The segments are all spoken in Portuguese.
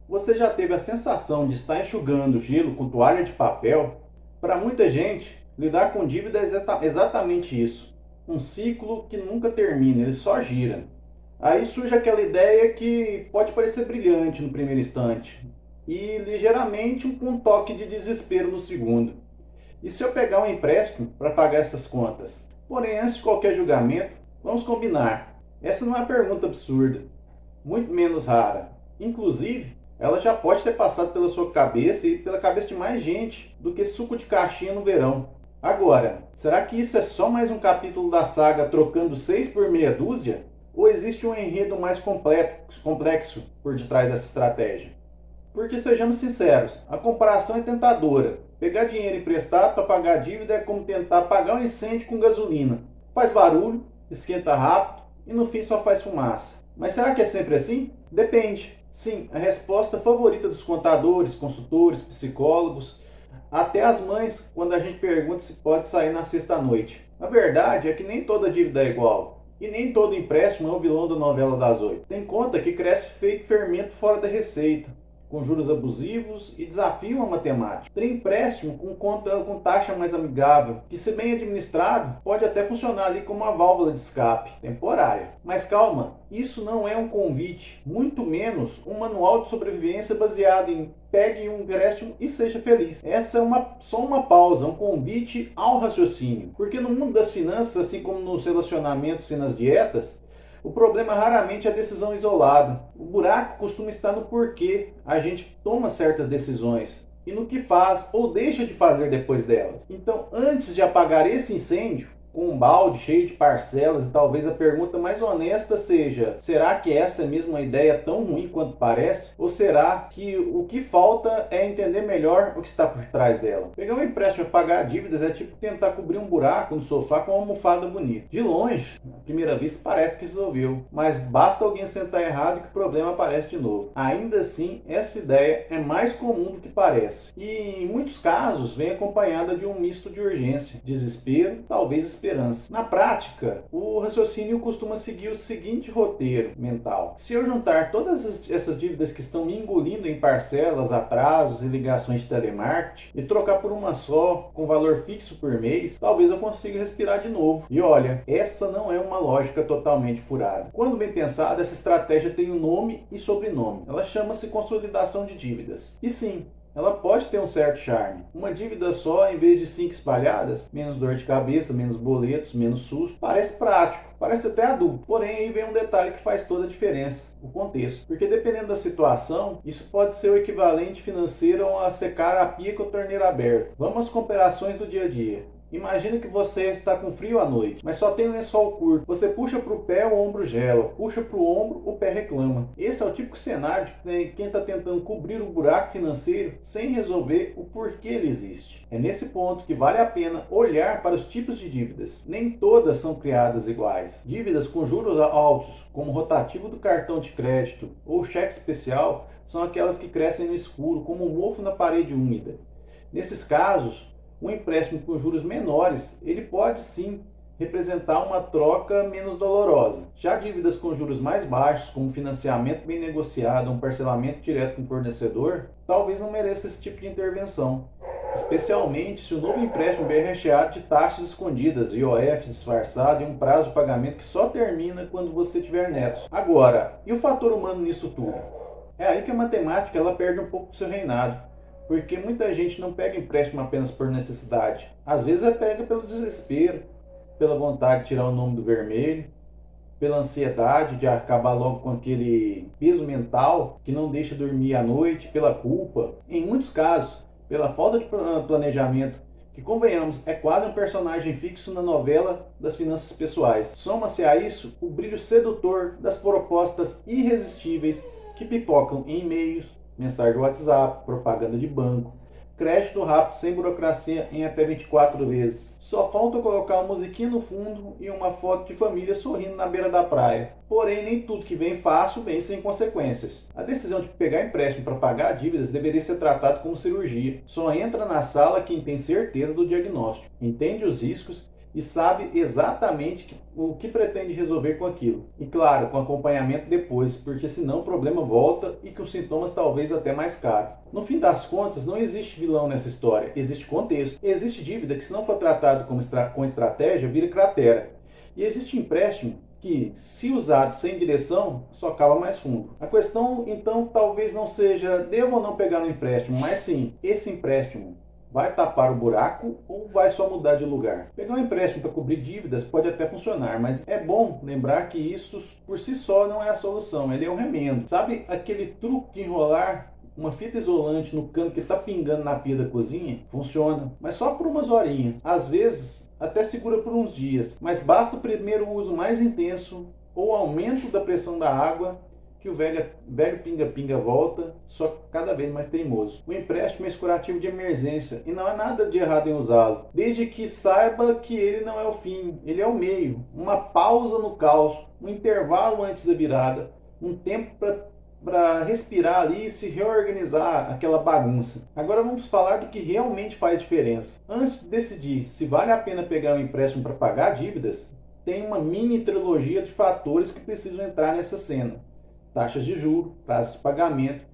Você já teve a sensação de estar enxugando gelo com toalha de papel? Para muita gente, lidar com dívida é exatamente isso. Um ciclo que nunca termina, ele só gira. Aí surge aquela ideia que pode parecer brilhante no primeiro instante e ligeiramente com um toque de desespero no segundo. E se eu pegar um empréstimo para pagar essas contas? Porém, antes de qualquer julgamento, vamos combinar. Essa não é uma pergunta absurda, muito menos rara. Inclusive, ela já pode ter passado pela sua cabeça e pela cabeça de mais gente do que suco de caixinha no verão. Agora, será que isso é só mais um capítulo da saga trocando 6 por meia dúzia? Ou existe um enredo mais complexo por detrás dessa estratégia? Porque sejamos sinceros, a comparação é tentadora. Pegar dinheiro emprestado para pagar a dívida é como tentar apagar um incêndio com gasolina. Faz barulho, esquenta rápido e no fim só faz fumaça. Mas será que é sempre assim? Depende. Sim, a resposta favorita dos contadores, consultores, psicólogos, até as mães, quando a gente pergunta se pode sair na sexta-noite. A verdade é que nem toda dívida é igual. E nem todo empréstimo é o vilão da novela das oito. Tem conta que cresce feito fermento fora da receita, com juros abusivos e desafiam a matemática. Tem empréstimo com conta com taxa mais amigável, que se bem administrado, pode até funcionar ali como uma válvula de escape, temporária. Mas calma, isso não é um convite, muito menos um manual de sobrevivência baseado em pegue um empréstimo e seja feliz. Essa é só uma pausa, um convite ao raciocínio. Porque no mundo das finanças, assim como nos relacionamentos e nas dietas, o problema raramente é a decisão isolada. O buraco costuma estar no porquê a gente toma certas decisões e no que faz ou deixa de fazer depois delas. Então, antes de apagar esse incêndio, com um balde cheio de parcelas, e talvez a pergunta mais honesta seja: será que essa é mesmo uma ideia tão ruim quanto parece? Ou será que o que falta é entender melhor o que está por trás dela? Pegar um empréstimo para pagar dívidas é tipo tentar cobrir um buraco no sofá com uma almofada bonita. De longe, à primeira vista, parece que resolveu, mas basta alguém sentar errado que o problema aparece de novo. Ainda assim, essa ideia é mais comum do que parece, e em muitos casos vem acompanhada de um misto de urgência, desespero, talvez esperança. Na prática, o raciocínio costuma seguir o seguinte roteiro mental: se eu juntar todas essas dívidas que estão me engolindo em parcelas, atrasos e ligações de telemarketing e trocar por uma só, com valor fixo por mês, talvez eu consiga respirar de novo. E olha, essa não é uma lógica totalmente furada. Quando bem pensada, essa estratégia tem um nome e sobrenome. Ela chama-se consolidação de dívidas. E sim, ela pode ter um certo charme. Uma dívida só, em vez de 5 espalhadas, menos dor de cabeça, menos boletos, menos susto, parece prático, parece até adulto. Porém, aí vem um detalhe que faz toda a diferença: o contexto. Porque dependendo da situação, isso pode ser o equivalente financeiro a secar a pia com a torneira aberta. Vamos às comparações do dia a dia. Imagina que você está com frio à noite, mas só tem lençol curto. Você puxa para o pé, o ombro gela. Puxa para o ombro, o pé reclama. Esse é o típico cenário de quem está tentando cobrir o buraco financeiro sem resolver o porquê ele existe. É nesse ponto que vale a pena olhar para os tipos de dívidas. Nem todas são criadas iguais. Dívidas com juros altos, como o rotativo do cartão de crédito ou cheque especial, são aquelas que crescem no escuro, como um mofo na parede úmida. Nesses casos, um empréstimo com juros menores, ele pode sim representar uma troca menos dolorosa. Já dívidas com juros mais baixos, como financiamento bem negociado, um parcelamento direto com o fornecedor, talvez não mereça esse tipo de intervenção, especialmente se o novo empréstimo vier recheado de taxas escondidas, IOF disfarçado e um prazo de pagamento que só termina quando você tiver netos. Agora, e o fator humano nisso tudo? É aí que a matemática ela perde um pouco do seu reinado. Porque muita gente não pega empréstimo apenas por necessidade. Às vezes é pega pelo desespero, pela vontade de tirar o nome do vermelho, pela ansiedade de acabar logo com aquele peso mental que não deixa dormir à noite, pela culpa. Em muitos casos, pela falta de planejamento, que convenhamos, é quase um personagem fixo na novela das finanças pessoais. Soma-se a isso o brilho sedutor das propostas irresistíveis que pipocam em e-mails, mensagem do WhatsApp, propaganda de banco, crédito rápido sem burocracia em até 24 vezes. Só falta colocar uma musiquinha no fundo e uma foto de família sorrindo na beira da praia. Porém, nem tudo que vem fácil vem sem consequências. A decisão de pegar empréstimo para pagar dívidas deveria ser tratada como cirurgia. Só entra na sala quem tem certeza do diagnóstico, entende os riscos e sabe exatamente o que pretende resolver com aquilo. E claro, com acompanhamento depois, porque senão o problema volta e com os sintomas talvez até mais caros. No fim das contas, não existe vilão nessa história, existe contexto. Existe dívida que, se não for tratado com estratégia, vira cratera. E existe empréstimo que, se usado sem direção, só cava mais fundo. A questão, então, talvez não seja devo ou não pegar no empréstimo, mas sim, esse empréstimo vai tapar o buraco ou vai só mudar de lugar? Pegar um empréstimo para cobrir dívidas pode até funcionar, mas é bom lembrar que isso por si só não é a solução, ele é um remendo. Sabe aquele truque de enrolar uma fita isolante no cano que está pingando na pia da cozinha? Funciona, mas só por umas horinhas. Às vezes até segura por uns dias, mas basta o primeiro uso mais intenso ou aumento da pressão da água que o velho pinga-pinga volta, só cada vez mais teimoso. O empréstimo é esse curativo de emergência e não há nada de errado em usá-lo, desde que saiba que ele não é o fim, ele é o meio, uma pausa no caos, um intervalo antes da virada, um tempo para respirar ali e se reorganizar aquela bagunça. Agora vamos falar do que realmente faz diferença. Antes de decidir se vale a pena pegar um empréstimo para pagar dívidas, tem uma mini trilogia de fatores que precisam entrar nessa cena: taxas de juros, prazos de pagamento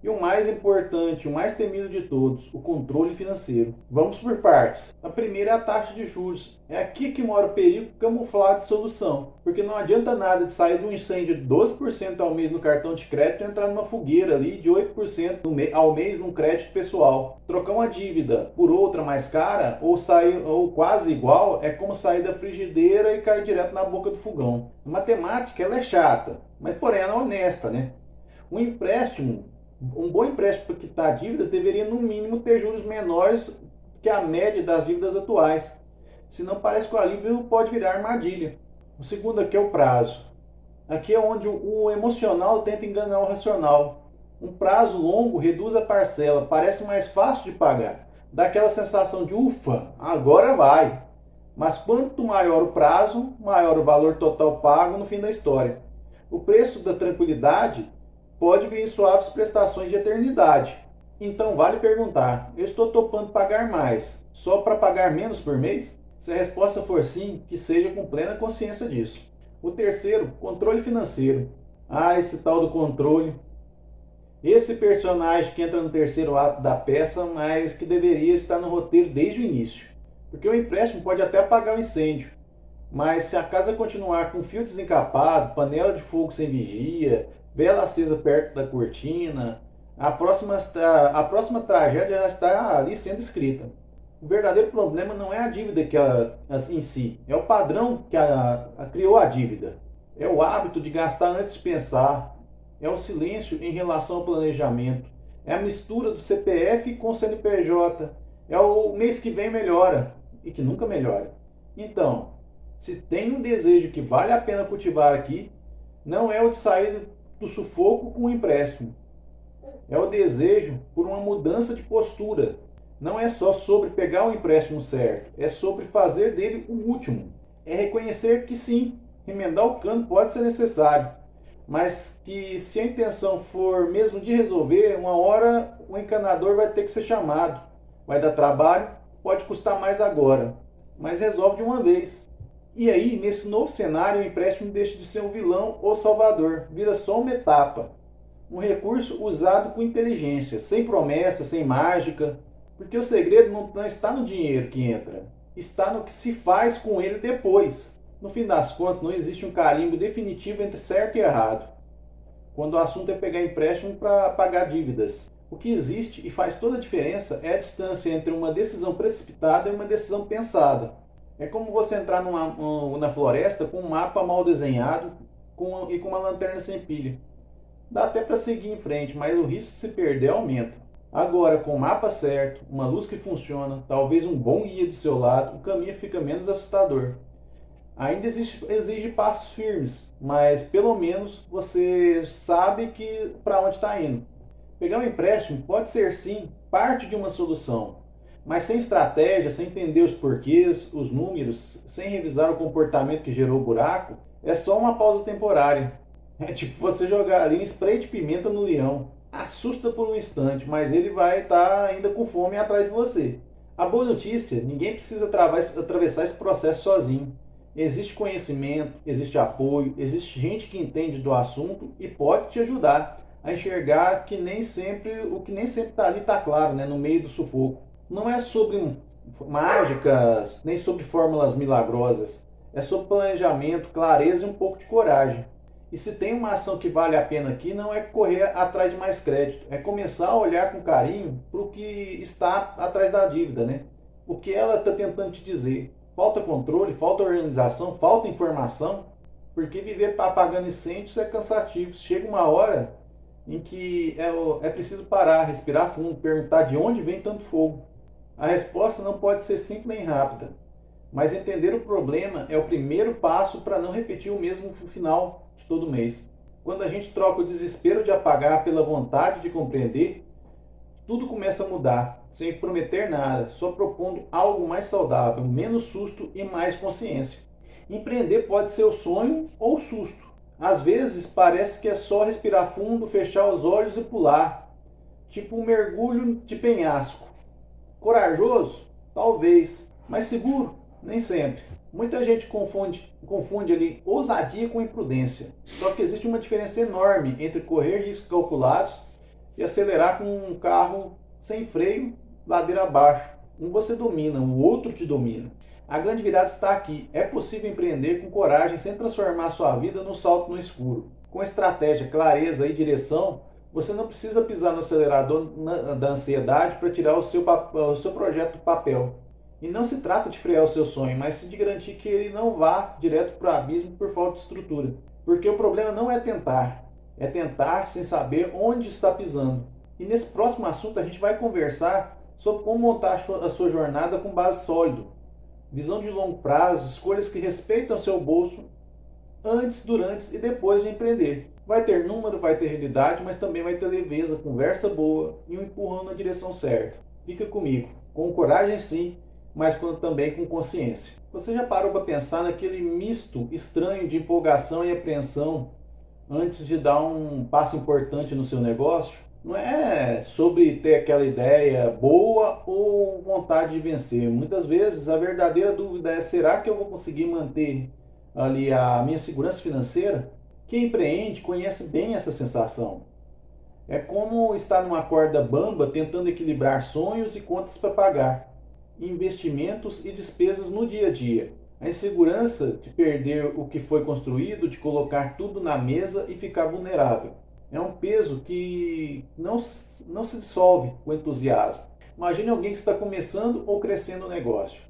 e o mais importante, o mais temido de todos, o controle financeiro. Vamos por partes. A primeira é a taxa de juros. É aqui que mora o perigo camuflado de solução, porque não adianta nada de sair de um incêndio de 12% ao mês no cartão de crédito e entrar numa fogueira ali de 8% ao mês num crédito pessoal. Trocar uma dívida por outra mais cara ou sair ou quase igual é como sair da frigideira e cair direto na boca do fogão. A matemática ela é chata, mas porém ela é honesta, né? Um bom empréstimo para quitar dívidas deveria no mínimo ter juros menores que a média das dívidas atuais. Senão parece que o alívio pode virar armadilha. O segundo aqui é o prazo. Aqui é onde o emocional tenta enganar o racional. Um prazo longo reduz a parcela, parece mais fácil de pagar. Dá aquela sensação de ufa, agora vai. Mas quanto maior o prazo, maior o valor total pago no fim da história. O preço da tranquilidade pode vir em suaves prestações de eternidade. Então vale perguntar: eu estou topando pagar mais só para pagar menos por mês? Se a resposta for sim, que seja com plena consciência disso. O terceiro, controle financeiro. Esse tal do controle. Esse personagem que entra no terceiro ato da peça, mas que deveria estar no roteiro desde o início. Porque o empréstimo pode até apagar o incêndio, mas se a casa continuar com fio desencapado, panela de fogo sem vigia, vela acesa perto da cortina, a próxima tragédia já está ali sendo escrita. O verdadeiro problema não é a dívida em si, é o padrão que criou a dívida. É o hábito de gastar antes de pensar, é o silêncio em relação ao planejamento, é a mistura do CPF com o CNPJ, é o mês que vem melhora e que nunca melhora. Então, se tem um desejo que vale a pena cultivar aqui, não é o de sair do sufoco com o empréstimo. É o desejo por uma mudança de postura. Não é só sobre pegar o empréstimo certo, é sobre fazer dele o último. É reconhecer que sim, remendar o cano pode ser necessário, mas que se a intenção for mesmo de resolver, uma hora o encanador vai ter que ser chamado. Vai dar trabalho, pode custar mais agora, mas resolve de uma vez. E aí, nesse novo cenário, o empréstimo deixa de ser um vilão ou salvador, vira só uma etapa. Um recurso usado com inteligência, sem promessa, sem mágica. Porque o segredo não está no dinheiro que entra, está no que se faz com ele depois. No fim das contas, não existe um carimbo definitivo entre certo e errado, quando o assunto é pegar empréstimo para pagar dívidas. O que existe e faz toda a diferença é a distância entre uma decisão precipitada e uma decisão pensada. É como você entrar na floresta com um mapa mal desenhado e com uma lanterna sem pilha. Dá até para seguir em frente, mas o risco de se perder aumenta. Agora, com o mapa certo, uma luz que funciona, talvez um bom guia do seu lado, o caminho fica menos assustador. Ainda exige passos firmes, mas pelo menos você sabe que para onde está indo. Pegar um empréstimo pode ser sim parte de uma solução, mas sem estratégia, sem entender os porquês, os números, sem revisar o comportamento que gerou o buraco, é só uma pausa temporária. É tipo você jogar ali um spray de pimenta no leão. Assusta por um instante, mas ele vai estar ainda com fome atrás de você. A boa notícia, ninguém precisa atravessar esse processo sozinho. Existe conhecimento, existe apoio, existe gente que entende do assunto e pode te ajudar a enxergar que nem sempre o que nem sempre está ali está claro, né, no meio do sufoco. Não é sobre mágicas, nem sobre fórmulas milagrosas. É sobre planejamento, clareza e um pouco de coragem. E se tem uma ação que vale a pena aqui, não é correr atrás de mais crédito, é começar a olhar com carinho para o que está atrás da dívida, né? O que ela está tentando te dizer. Falta controle, falta organização, falta informação, porque viver apagando incêndios é cansativo. Chega uma hora em que é preciso parar, respirar fundo, perguntar de onde vem tanto fogo. A resposta não pode ser simples nem rápida, mas entender o problema é o primeiro passo para não repetir o mesmo final de todo mês. Quando a gente troca o desespero de apagar pela vontade de compreender, tudo começa a mudar, sem prometer nada, só propondo algo mais saudável, menos susto e mais consciência. Empreender pode ser o sonho ou o susto. Às vezes parece que é só respirar fundo, fechar os olhos e pular, tipo um mergulho de penhasco. Corajoso? Talvez, mas seguro? Nem sempre. Muita gente confunde ali ousadia com imprudência. Só que existe uma diferença enorme entre correr riscos calculados e acelerar com um carro sem freio, ladeira abaixo. Um você domina, o outro te domina. A grande virada está aqui. É possível empreender com coragem sem transformar a sua vida num salto no escuro. Com estratégia, clareza e direção, você não precisa pisar no acelerador da ansiedade para tirar o seu projeto do papel. E não se trata de frear o seu sonho, mas sim de garantir que ele não vá direto para o abismo por falta de estrutura. Porque o problema não é tentar sem saber onde está pisando. E nesse próximo assunto a gente vai conversar sobre como montar a sua jornada com base sólida, visão de longo prazo, escolhas que respeitam seu bolso antes, durante e depois de empreender. Vai ter número, vai ter realidade, mas também vai ter leveza, conversa boa e um empurrão na direção certa. Fica comigo, com coragem sim, mas também com consciência. Você já parou para pensar naquele misto estranho de empolgação e apreensão antes de dar um passo importante no seu negócio? Não é sobre ter aquela ideia boa ou vontade de vencer. Muitas vezes a verdadeira dúvida é: será que eu vou conseguir manter ali a minha segurança financeira? Quem empreende conhece bem essa sensação. É como estar numa corda bamba tentando equilibrar sonhos e contas para pagar, investimentos e despesas no dia a dia. A insegurança de perder o que foi construído, de colocar tudo na mesa e ficar vulnerável. É um peso que não se dissolve com entusiasmo. Imagine alguém que está começando ou crescendo o negócio.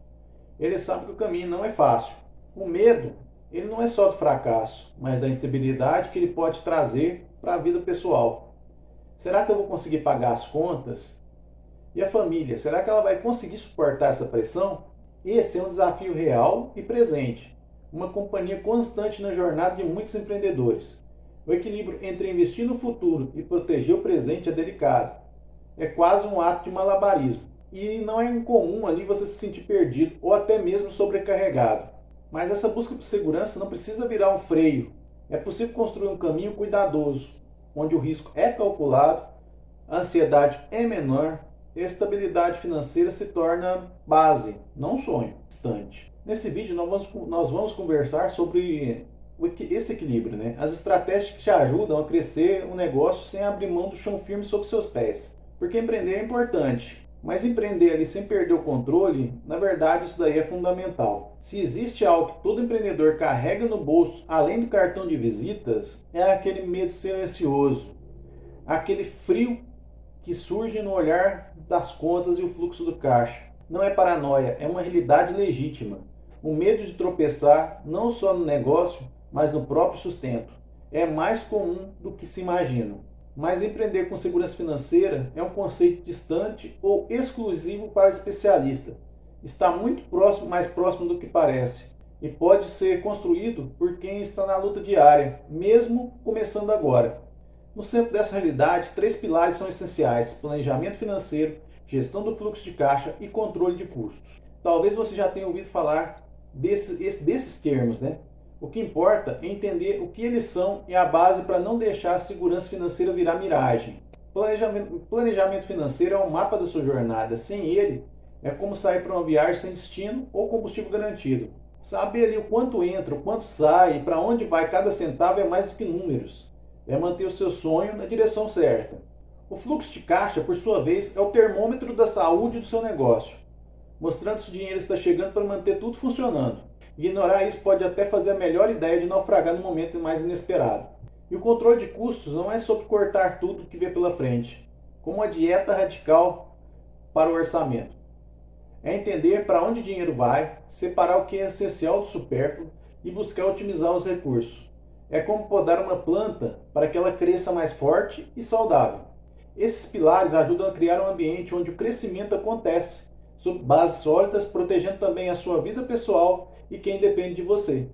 Ele sabe que o caminho não é fácil. O medo, ele não é só do fracasso, mas da instabilidade que ele pode trazer para a vida pessoal. Será que eu vou conseguir pagar as contas? E a família, será que ela vai conseguir suportar essa pressão? Esse é um desafio real e presente. Uma companhia constante na jornada de muitos empreendedores. O equilíbrio entre investir no futuro e proteger o presente é delicado. É quase um ato de malabarismo. E não é incomum ali você se sentir perdido ou até mesmo sobrecarregado. Mas essa busca por segurança não precisa virar um freio. É possível construir um caminho cuidadoso, onde o risco é calculado, a ansiedade é menor e a estabilidade financeira se torna base, não um sonho distante. Nesse vídeo nós vamos conversar sobre esse equilíbrio, né? As estratégias que te ajudam a crescer um negócio sem abrir mão do chão firme sob seus pés. Porque empreender é importante, mas empreender ali sem perder o controle, na verdade isso daí é fundamental. Se existe algo que todo empreendedor carrega no bolso, além do cartão de visitas, é aquele medo silencioso, aquele frio que surge no olhar das contas e o fluxo do caixa. Não é paranoia, é uma realidade legítima. O medo de tropeçar, não só no negócio, mas no próprio sustento. É mais comum do que se imagina. Mas empreender com segurança financeira é um conceito distante ou exclusivo para especialistas. Está muito mais próximo do que parece. E pode ser construído por quem está na luta diária, mesmo começando agora. No centro dessa realidade, 3 pilares são essenciais: planejamento financeiro, gestão do fluxo de caixa e controle de custos. Talvez você já tenha ouvido falar desses termos, né? O que importa é entender o que eles são e a base para não deixar a segurança financeira virar miragem. Planejamento financeiro é um mapa da sua jornada. Sem ele, É como sair para uma viagem sem destino ou combustível garantido. Saber ali o quanto entra, o quanto sai e para onde vai cada centavo é mais do que números. É manter o seu sonho na direção certa. O fluxo de caixa, por sua vez, é o termômetro da saúde do seu negócio, mostrando se o dinheiro está chegando para manter tudo funcionando. Ignorar isso pode até fazer a melhor ideia de naufragar no momento mais inesperado. E o controle de custos não é sobre cortar tudo que vê pela frente, como uma dieta radical para o orçamento. É entender para onde o dinheiro vai, separar o que é essencial do supérfluo e buscar otimizar os recursos. É como podar uma planta para que ela cresça mais forte e saudável. Esses pilares ajudam a criar um ambiente onde o crescimento acontece, sob bases sólidas, protegendo também a sua vida pessoal e quem depende de você.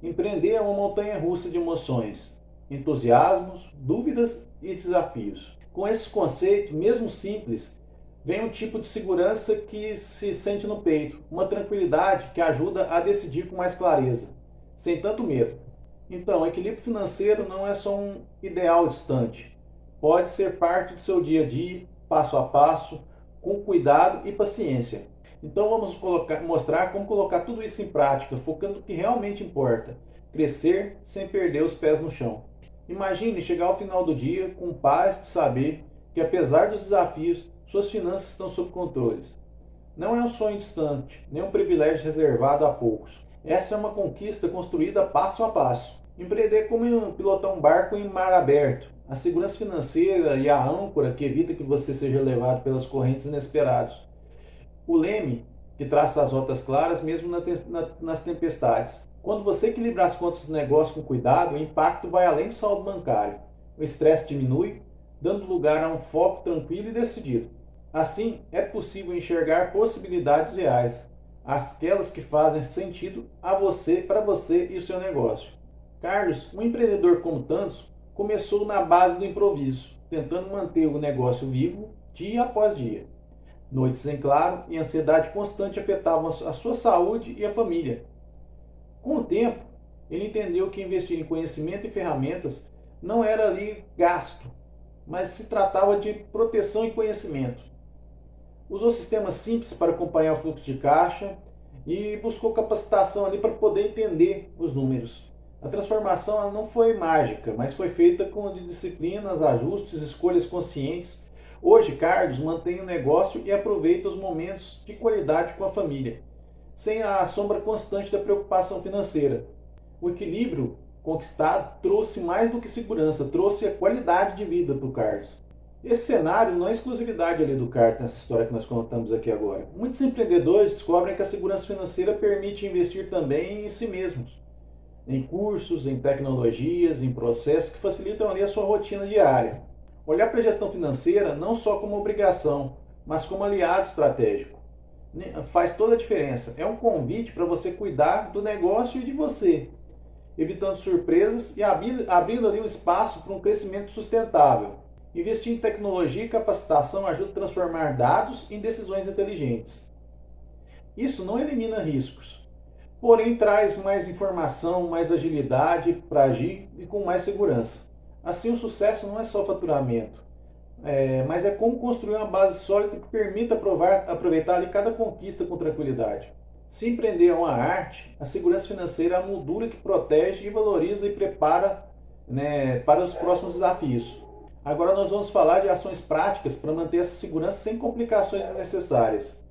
Empreender é uma montanha-russa de emoções, entusiasmos, dúvidas e desafios. Com esses conceitos, mesmo simples, vem um tipo de segurança que se sente no peito, uma tranquilidade que ajuda a decidir com mais clareza, sem tanto medo. Então, equilíbrio financeiro não é só um ideal distante. Pode ser parte do seu dia a dia, passo a passo, com cuidado e paciência. Então vamos mostrar como colocar tudo isso em prática, focando no que realmente importa. Crescer sem perder os pés no chão. Imagine chegar ao final do dia com paz de saber que, apesar dos desafios, suas finanças estão sob controle. Não é um sonho distante, nem um privilégio reservado a poucos. Essa é uma conquista construída passo a passo. Empreender é como pilotar um barco em mar aberto. A segurança financeira e a âncora que evita que você seja levado pelas correntes inesperadas. O leme que traça as rotas claras mesmo nas tempestades. Quando você equilibrar as contas do negócio com cuidado, o impacto vai além do saldo bancário. O estresse diminui, dando lugar a um foco tranquilo e decidido. Assim, é possível enxergar possibilidades reais, aquelas que fazem sentido a você, para você e o seu negócio. Carlos, um empreendedor como tantos, começou na base do improviso, tentando manter o negócio vivo dia após dia. Noites em claro e ansiedade constante afetavam a sua saúde e a família. Com o tempo, ele entendeu que investir em conhecimento e ferramentas não era ali gasto, mas se tratava de proteção e conhecimento. Usou sistemas simples para acompanhar o fluxo de caixa e buscou capacitação ali para poder entender os números. A transformação não foi mágica, mas foi feita com disciplinas, ajustes, escolhas conscientes. Hoje, Carlos mantém o negócio e aproveita os momentos de qualidade com a família, sem a sombra constante da preocupação financeira. O equilíbrio conquistado trouxe mais do que segurança, trouxe a qualidade de vida para o Carlos. Esse cenário não é exclusividade ali do Carlos nessa história que nós contamos aqui agora. Muitos empreendedores descobrem que a segurança financeira permite investir também em si mesmos, em cursos, em tecnologias, em processos que facilitam ali a sua rotina diária. Olhar para a gestão financeira não só como obrigação, mas como aliado estratégico. Faz toda a diferença. É um convite para você cuidar do negócio e de você, evitando surpresas e abrindo ali um espaço para um crescimento sustentável. Investir em tecnologia e capacitação ajuda a transformar dados em decisões inteligentes. Isso não elimina riscos, porém traz mais informação, mais agilidade para agir e com mais segurança. Assim, o sucesso não é só faturamento, mas é como construir uma base sólida que permita aproveitar ali cada conquista com tranquilidade. Se empreender é uma arte, a segurança financeira é a moldura que protege e valoriza e prepara, para os próximos desafios. Agora nós vamos falar de ações práticas para manter essa segurança sem complicações desnecessárias.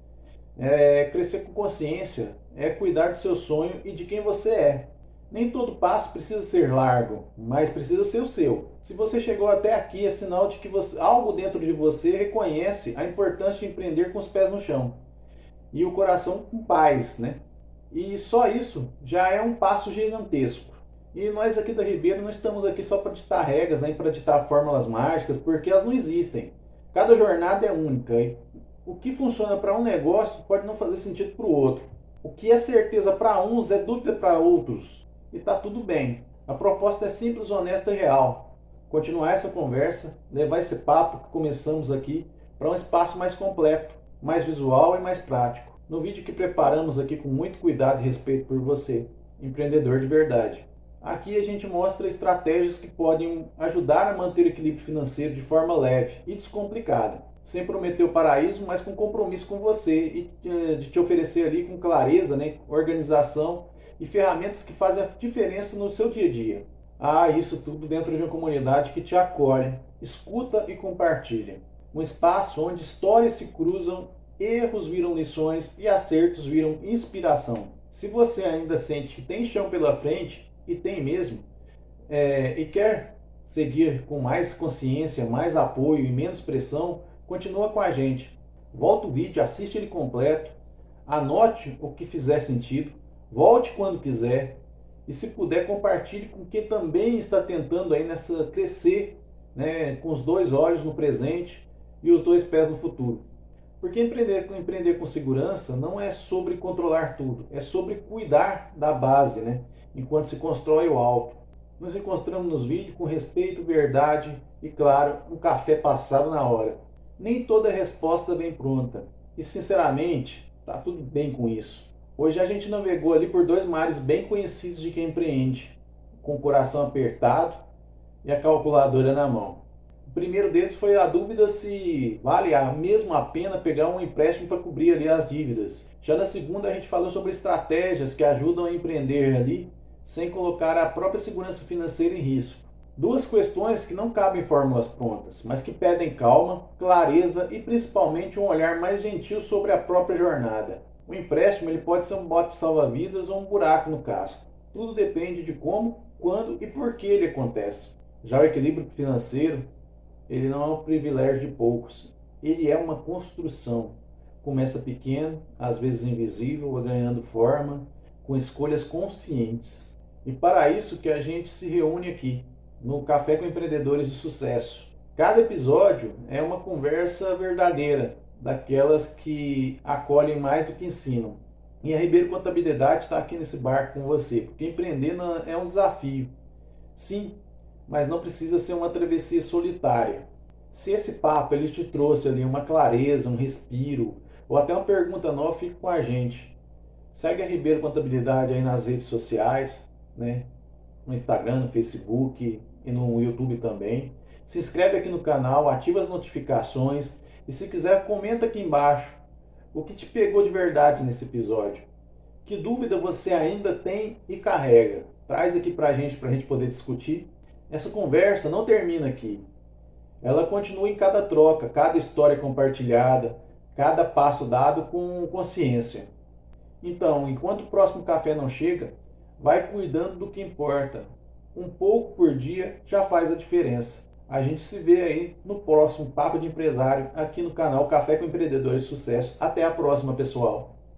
Crescer com consciência, cuidar do seu sonho e de quem você é. Nem todo passo precisa ser largo, mas precisa ser o seu. Se você chegou até aqui, é sinal de que algo dentro de você reconhece a importância de empreender com os pés no chão e o coração com paz, né? E só isso já é um passo gigantesco. E nós aqui da Ribeiro não estamos aqui só para ditar regras, nem para ditar fórmulas mágicas, porque elas não existem. Cada jornada é única. E o que funciona para um negócio pode não fazer sentido para o outro. O que é certeza para uns é dúvida para outros. E está tudo bem. A proposta é simples, honesta e real. Continuar essa conversa, levar esse papo que começamos aqui para um espaço mais completo, mais visual e mais prático. No vídeo que preparamos aqui com muito cuidado e respeito por você, empreendedor de verdade. Aqui a gente mostra estratégias que podem ajudar a manter o equilíbrio financeiro de forma leve e descomplicada, sem prometer o paraíso, mas com compromisso com você e de te oferecer ali com clareza, né, organização e ferramentas que fazem a diferença no seu dia a dia. Isso tudo dentro de uma comunidade que te acolhe, escuta e compartilha. Um espaço onde histórias se cruzam, erros viram lições e acertos viram inspiração. Se você ainda sente que tem chão pela frente, e tem mesmo, e quer seguir com mais consciência, mais apoio e menos pressão, continua com a gente. Volta o vídeo, assiste ele completo, anote o que fizer sentido, volte quando quiser e se puder compartilhe com quem também está tentando aí nessa crescer, né, com os dois olhos no presente e os dois pés no futuro. Porque empreender com segurança não é sobre controlar tudo, é sobre cuidar da base, né? Enquanto se constrói o alto. Nos encontramos nos vídeos com respeito, verdade e, claro, um café passado na hora. Nem toda resposta vem pronta. E, sinceramente, tá tudo bem com isso. Hoje a gente navegou ali por dois mares bem conhecidos de quem empreende, com o coração apertado e a calculadora na mão. O primeiro deles foi a dúvida se vale mesmo a pena pegar um empréstimo para cobrir ali as dívidas. Já na segunda a gente falou sobre estratégias que ajudam a empreender ali sem colocar a própria segurança financeira em risco. Duas questões que não cabem fórmulas prontas, mas que pedem calma, clareza e principalmente um olhar mais gentil sobre a própria jornada. O empréstimo ele pode ser um bote salva-vidas ou um buraco no casco. Tudo depende de como, quando e por que ele acontece. Já o equilíbrio financeiro ele não é um privilégio de poucos. Ele é uma construção. Começa pequeno, às vezes invisível, ganhando forma, com escolhas conscientes. E para isso que a gente se reúne aqui, no Café com Empreendedores de Sucesso. Cada episódio é uma conversa verdadeira, daquelas que acolhem mais do que ensinam. E a Ribeiro Contabilidade está aqui nesse barco com você, porque empreender é um desafio. Sim, mas não precisa ser uma travessia solitária. Se esse papo ele te trouxe ali uma clareza, um respiro, ou até uma pergunta nova, fique com a gente. Segue a Ribeiro Contabilidade aí nas redes sociais, né? No Instagram, no Facebook e no YouTube também. Se inscreve aqui no canal, ativa as notificações e se quiser comenta aqui embaixo o que te pegou de verdade nesse episódio. Que dúvida você ainda tem e carrega? Traz aqui pra gente poder discutir. Essa conversa não termina aqui. Ela continua em cada troca, cada história compartilhada, cada passo dado com consciência. Então, enquanto o próximo café não chega, vai cuidando do que importa. Um pouco por dia já faz a diferença. A gente se vê aí no próximo Papo de Empresário, aqui no canal Café com Empreendedores de Sucesso. Até a próxima, pessoal!